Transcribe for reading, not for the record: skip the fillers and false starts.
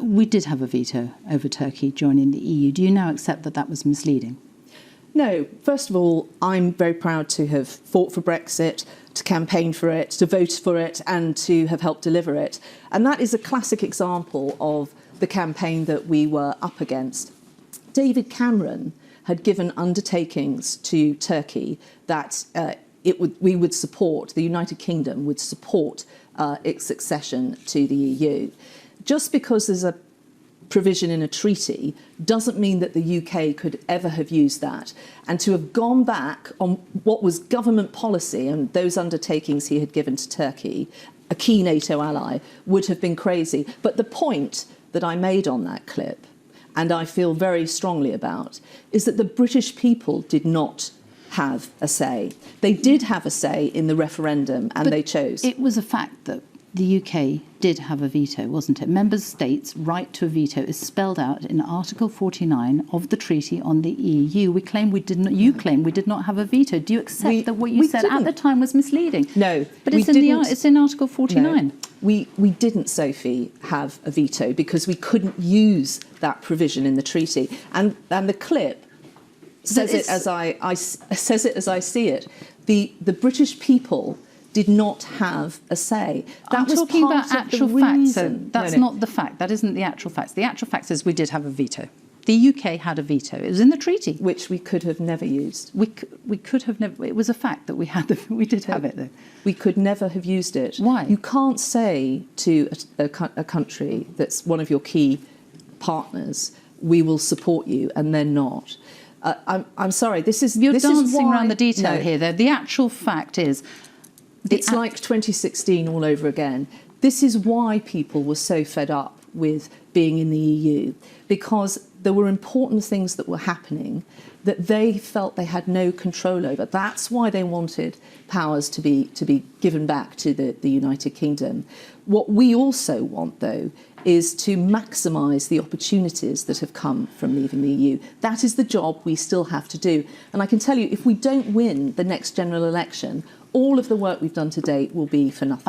We did have a veto over Turkey joining the EU. Do you now accept that that was misleading? No. First of all, I'm very proud to have fought for Brexit, to campaign for it, to vote for it, and to have helped deliver it. And that is a classic example of the campaign that we were up against. David Cameron had given undertakings to Turkey that we would support, the United Kingdom would support its succession to the EU. Just because there's a provision in a treaty doesn't mean that the UK could ever have used that. And to have gone back on what was government policy and those undertakings he had given to Turkey, a key NATO ally, would have been crazy. But the point that I made on that clip, and I feel very strongly about, is that the British people did not have a say. They did have a say in the referendum, and they chose. It was a fact that the UK did have a veto, wasn't it? Member States' right to a veto is spelled out in Article 49 of the Treaty on the EU. We claim we did not. You claim we did not have a veto. Do you accept that what you said at the time was misleading? No, but it's in Article 49. No. We didn't, Sophie, have a veto because we couldn't use that provision in the treaty. And the clip says it as I see it. The British people did not have a say. I'm talking about actual facts. So that's not the fact. That isn't the actual facts. The actual facts is we did have a veto. The UK had a veto. It was in the treaty, which we could have never used. We could have never. It was a fact that we had. We did have it though. We could never have used it. Why? You can't say to a country that's one of your key partners, "We will support you," and then not. I'm sorry. You're dancing around the detail here. Though the actual fact is. It's like 2016 all over again. This is why people were so fed up with being in the EU, because there were important things that were happening that they felt they had no control over. That's why they wanted powers to be given back to the United Kingdom. What we also want, though, is to maximise the opportunities that have come from leaving the EU. That is the job we still have to do. And I can tell you, if we don't win the next general election, all of the work we've done to date will be for nothing.